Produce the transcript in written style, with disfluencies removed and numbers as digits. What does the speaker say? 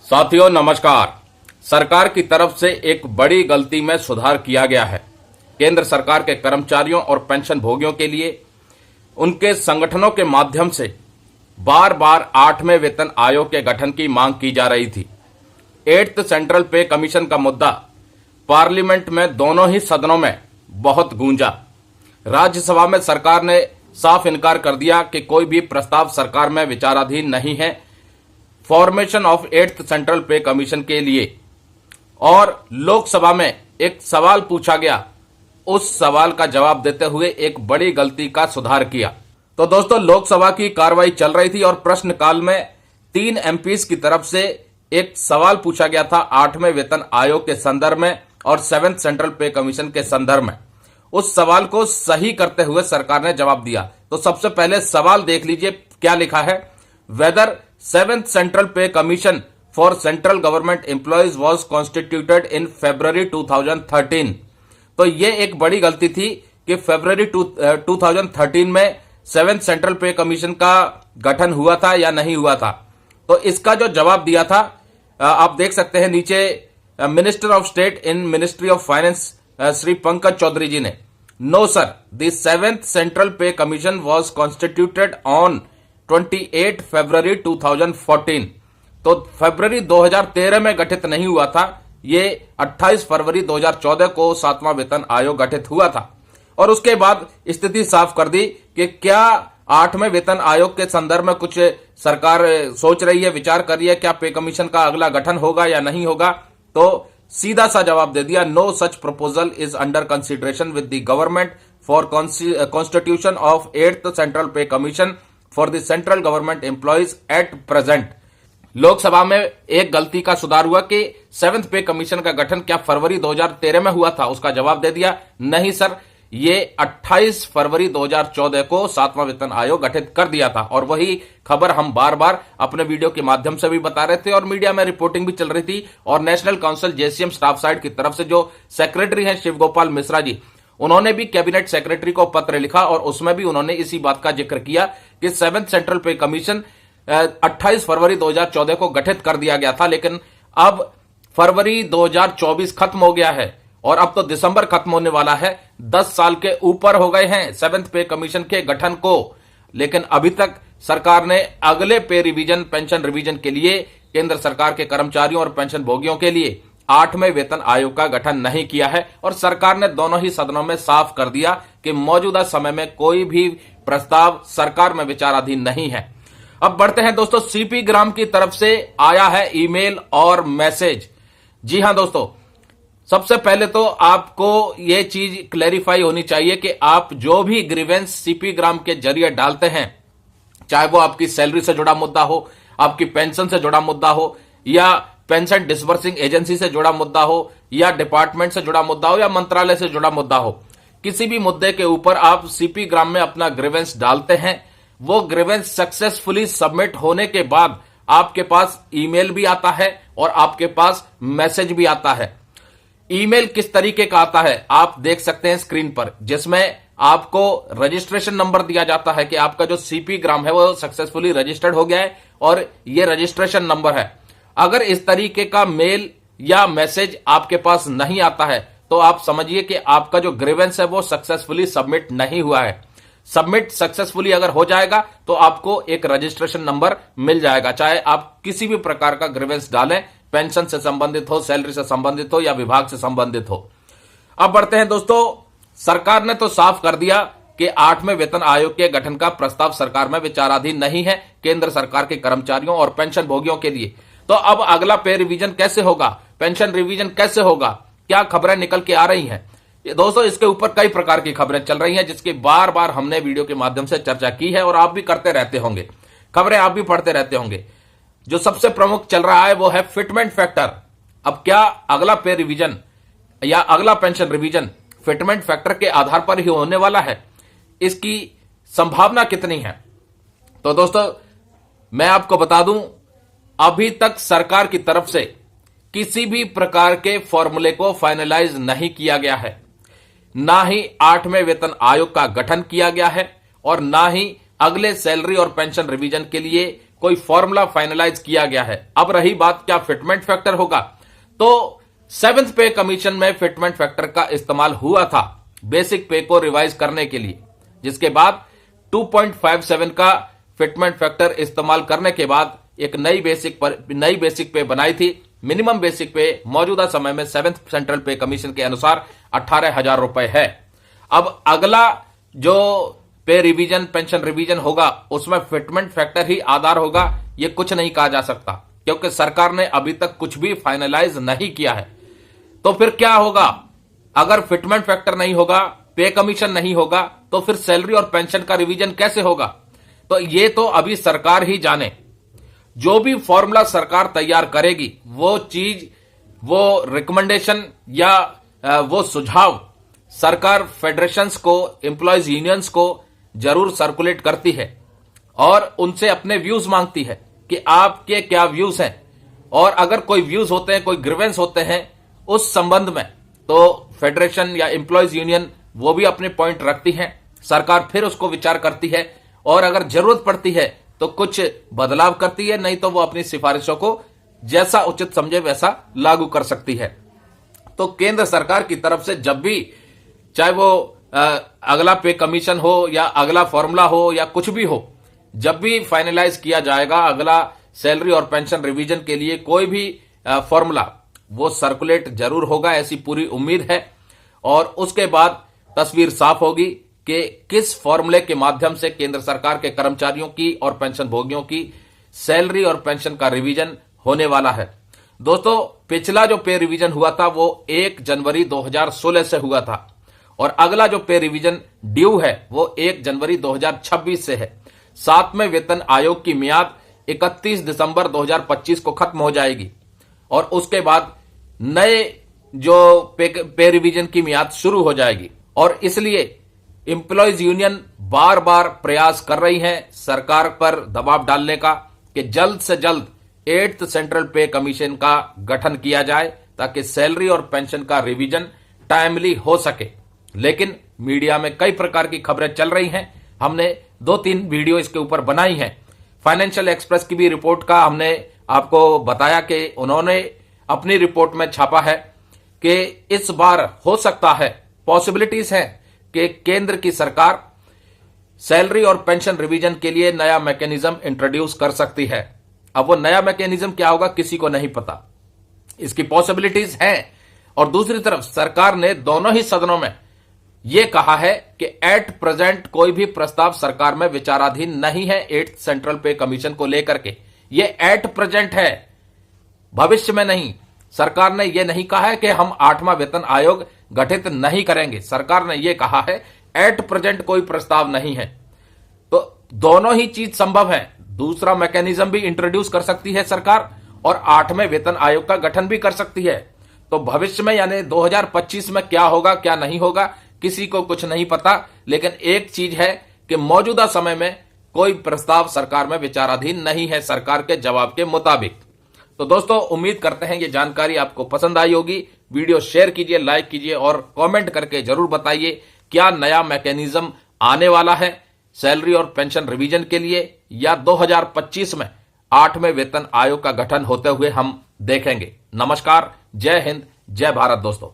साथियों नमस्कार। सरकार की तरफ से एक बड़ी गलती में सुधार किया गया है। केंद्र सरकार के कर्मचारियों और पेंशन भोगियों के लिए उनके संगठनों के माध्यम से बार बार 8वें वेतन आयोग के गठन की मांग की जा रही थी। 8th सेंट्रल पे कमीशन का मुद्दा पार्लियामेंट में दोनों ही सदनों में बहुत गूंजा। राज्यसभा में सरकार ने साफ इनकार कर दिया कि कोई भी प्रस्ताव सरकार में विचाराधीन नहीं है formation of 8th central pay commission के लिए। और लोकसभा में एक सवाल पूछा गया, उस सवाल का जवाब देते हुए एक बड़ी गलती का सुधार किया। तो दोस्तों, लोकसभा की कार्रवाई चल रही थी और प्रश्नकाल में 3 एमपीज की तरफ से एक सवाल पूछा गया था 8वें वेतन आयोग के संदर्भ में और 7th सेंट्रल पे कमीशन के संदर्भ में। उस सवाल को सही करते हुए सरकार ने जवाब दिया। तो सबसे पहले सवाल देख लीजिए क्या लिखा है। Weather 7th central pay commission for central government employees was constituted in February 2013। तो ये एक बड़ी गलती थी कि February 2013 में 7th सेंट्रल पे कमीशन का गठन हुआ था या नहीं हुआ था। तो इसका जो जवाब दिया था आप देख सकते हैं नीचे, minister of state in ministry of finance Shri Pankaj Chaudhary ji ने, no sir, the 7th central pay commission was constituted on 28 February 2014। तो फरवरी 2013 में गठित नहीं हुआ था, ये 28 फरवरी 2014 को 7वां वेतन आयोग गठित हुआ था। और उसके बाद स्थिति साफ कर दी कि क्या 8वें वेतन आयोग के संदर्भ में कुछ सरकार सोच रही है, विचार कर रही है, क्या पे कमीशन का अगला गठन होगा या नहीं होगा। तो सीधा सा जवाब दे दिया, no such proposal is under consideration with the government for constitution of 8th central pay commission for the central government employees at present. Lok Sabha में एक गलती का सुधार हुआ कि 7th पे कमीशन का गठन क्या फरवरी 2013 में हुआ था। उसका जवाब दे दिया, नहीं सर, ये 28 फरवरी 2014 को 7वां वेतन आयोग गठित कर दिया था। और वही खबर हम बार बार अपने वीडियो के माध्यम से भी बता रहे थे और मीडिया में रिपोर्टिंग भी चल रही थी। और national council JCM staff side की तरफ से जो सेक्रेटरी हैं शिव गोपाल मिश्रा जी, उन्होंने भी कैबिनेट सेक्रेटरी को पत्र लिखा और उसमें भी उन्होंने इसी बात का जिक्र किया कि 7th सेंट्रल पे कमीशन 28 फरवरी 2014 को गठित कर दिया गया था, लेकिन अब फरवरी 2024 खत्म हो गया है और अब तो दिसंबर खत्म होने वाला है। 10 साल के ऊपर हो गए हैं 7th पे कमीशन के गठन को, लेकिन अभी तक सरकार ने अगले पे रिवीजन, पेंशन रिवीजन के लिए केंद्र सरकार के कर्मचारियों और पेंशन भोगियों के लिए 8वें वेतन आयोग का गठन नहीं किया है। और सरकार ने दोनों ही सदनों में साफ कर दिया कि मौजूदा समय में कोई भी प्रस्ताव सरकार में विचाराधीन नहीं है। अब बढ़ते हैं दोस्तों, सीपी ग्राम की तरफ से आया है ईमेल और मैसेज। जी हां दोस्तों, सबसे पहले तो आपको यह चीज क्लैरिफाई होनी चाहिए कि आप जो भी ग्रीवेंस सीपी ग्राम के जरिए डालते हैं, चाहे वो आपकी सैलरी से जुड़ा मुद्दा हो, आपकी पेंशन से जुड़ा मुद्दा हो, या पेंशन डिसबर्सिंग एजेंसी से जुड़ा मुद्दा हो, या डिपार्टमेंट से जुड़ा मुद्दा हो, या मंत्रालय से जुड़ा मुद्दा हो, किसी भी मुद्दे के ऊपर आप सीपी ग्राम में अपना ग्रीवेंस डालते हैं, वो ग्रीवेंस सक्सेसफुली सबमिट होने के बाद आपके पास ईमेल भी आता है और आपके पास मैसेज भी आता है। ईमेल किस तरीके का आता है आप देख सकते हैं स्क्रीन पर, जिसमें आपको रजिस्ट्रेशन नंबर दिया जाता है कि आपका जो सीपी ग्राम है वो सक्सेसफुली रजिस्टर्ड हो गया है और ये रजिस्ट्रेशन नंबर है। अगर इस तरीके का मेल या मैसेज आपके पास नहीं आता है तो आप समझिए कि आपका जो ग्रीवेंस है वो सक्सेसफुली सबमिट नहीं हुआ है। सबमिट सक्सेसफुली अगर हो जाएगा तो आपको एक रजिस्ट्रेशन नंबर मिल जाएगा, चाहे आप किसी भी प्रकार का ग्रीवेंस डालें, पेंशन से संबंधित हो, सैलरी से संबंधित हो या विभाग से संबंधित हो। अब बढ़ते हैं दोस्तों, सरकार ने तो साफ कर दिया कि 8वें वेतन आयोग के गठन का प्रस्ताव सरकार में विचाराधीन नहीं है केंद्र सरकार के कर्मचारियों और पेंशन भोगियों के लिए। तो अब अगला पे रिवीजन कैसे होगा, पेंशन रिवीजन कैसे होगा, क्या खबरें निकल के आ रही हैं दोस्तों। इसके ऊपर कई प्रकार की खबरें चल रही हैं जिसकी बार बार हमने वीडियो के माध्यम से चर्चा की है और आप भी करते रहते होंगे, खबरें आप भी पढ़ते रहते होंगे। जो सबसे प्रमुख चल रहा है वो है फिटमेंट फैक्टर। अब क्या अगला पे रिवीजन या अगला पेंशन रिवीजन फिटमेंट फैक्टर के आधार पर ही होने वाला है, इसकी संभावना कितनी है। तो दोस्तों मैं आपको बता दूं, अभी तक सरकार की तरफ से किसी भी प्रकार के फॉर्मूले को फाइनलाइज नहीं किया गया है, ना ही 8वें वेतन आयोग का गठन किया गया है और ना ही अगले सैलरी और पेंशन रिवीजन के लिए कोई फॉर्मूला फाइनलाइज किया गया है। अब रही बात क्या फिटमेंट फैक्टर होगा, तो 7th पे कमीशन में फिटमेंट फैक्टर का इस्तेमाल हुआ था बेसिक पे को रिवाइज करने के लिए, जिसके बाद 2.57 का फिटमेंट फैक्टर इस्तेमाल करने के बाद एक नई बेसिक पे बनाई थी। मिनिमम बेसिक पे मौजूदा समय में 7th सेंट्रल पे कमीशन के अनुसार 18,000 रुपए है। अब अगला जो पे रिवीजन पेंशन रिवीजन होगा उसमें फिटमेंट फैक्टर ही आधार होगा, यह कुछ नहीं कहा जा सकता क्योंकि सरकार ने अभी तक कुछ भी फाइनलाइज नहीं किया है। तो फिर क्या होगा, अगर फिटमेंट फैक्टर नहीं होगा, पे कमीशन नहीं होगा, तो फिर सैलरी और पेंशन का रिवीजन कैसे होगा? तो ये तो अभी सरकार ही जाने। जो भी फॉर्मूला सरकार तैयार करेगी वो चीज, वो रिकमेंडेशन या वो सुझाव सरकार फेडरेशंस को, एम्प्लॉयज यूनियंस को जरूर सर्कुलेट करती है और उनसे अपने व्यूज मांगती है कि आपके क्या व्यूज हैं, और अगर कोई व्यूज होते हैं, कोई ग्रीवेंस होते हैं उस संबंध में, तो फेडरेशन या एम्प्लॉयज यूनियन वो भी अपने पॉइंट रखती हैं। सरकार फिर उसको विचार करती है और अगर जरूरत पड़ती है तो कुछ बदलाव करती है, नहीं तो वो अपनी सिफारिशों को जैसा उचित समझे वैसा लागू कर सकती है। तो केंद्र सरकार की तरफ से जब भी, चाहे वो अगला पे कमीशन हो या अगला फॉर्मूला हो या कुछ भी हो, जब भी फाइनलाइज किया जाएगा अगला सैलरी और पेंशन रिवीजन के लिए कोई भी फॉर्मूला, वो सर्कुलेट जरूर होगा, ऐसी पूरी उम्मीद है। और उसके बाद तस्वीर साफ होगी कि किस फॉर्मूले के माध्यम से केंद्र सरकार के कर्मचारियों की और पेंशन भोगियों की सैलरी और पेंशन का रिवीजन होने वाला है। दोस्तों, पिछला जो पे रिवीजन हुआ था वो 1 जनवरी 2016 से हुआ था और अगला जो पे रिवीजन ड्यू है वो 1 जनवरी 2026 से है। 7वें वेतन आयोग की मियाद 31 दिसंबर 2025 को खत्म हो जाएगी और उसके बाद नए जो पे रिवीजन की मियाद शुरू हो जाएगी। और इसलिए एम्प्लॉयज यूनियन बार बार प्रयास कर रही है सरकार पर दबाव डालने का कि जल्द से जल्द 8th सेंट्रल पे कमीशन का गठन किया जाए ताकि सैलरी और पेंशन का रिवीजन टाइमली हो सके। लेकिन मीडिया में कई प्रकार की खबरें चल रही हैं, हमने 2-3 वीडियो इसके ऊपर बनाई हैं। फाइनेंशियल एक्सप्रेस की भी रिपोर्ट का हमने आपको बताया कि उन्होंने अपनी रिपोर्ट में छापा है कि इस बार हो सकता है, पॉसिबिलिटीज है कि केंद्र की सरकार सैलरी और पेंशन रिवीजन के लिए नया मैकेनिज्म इंट्रोड्यूस कर सकती है। अब वो नया मैकेनिज्म क्या होगा किसी को नहीं पता, इसकी पॉसिबिलिटीज हैं। और दूसरी तरफ सरकार ने दोनों ही सदनों में यह कहा है कि एट प्रेजेंट कोई भी प्रस्ताव सरकार में विचाराधीन नहीं है 8th सेंट्रल पे कमीशन को लेकर के। यह एट प्रेजेंट है, भविष्य में नहीं। सरकार ने यह नहीं कहा है कि हम 8वां वेतन आयोग गठित नहीं करेंगे। सरकार ने यह कहा है एट प्रेजेंट कोई प्रस्ताव नहीं है। तो दोनों ही चीज संभव है। दूसरा मैकेनिज्म भी इंट्रोड्यूस कर सकती है सरकार और 8वें वेतन आयोग का गठन भी कर सकती है। तो भविष्य में यानी 2025 में क्या होगा क्या नहीं होगा किसी को कुछ नहीं पता। लेकिन एक चीज है कि मौजूदा समय में कोई प्रस्ताव सरकार में विचाराधीन नहीं है सरकार के जवाब के मुताबिक। तो दोस्तों, उम्मीद करते हैं ये जानकारी आपको पसंद आई होगी। वीडियो शेयर कीजिए, लाइक कीजिए और कमेंट करके जरूर बताइए क्या नया मैकेनिज्म आने वाला है सैलरी और पेंशन रिवीजन के लिए, या 2025 में 8वें वेतन आयोग का गठन होते हुए हम देखेंगे। नमस्कार, जय हिंद, जय भारत दोस्तों।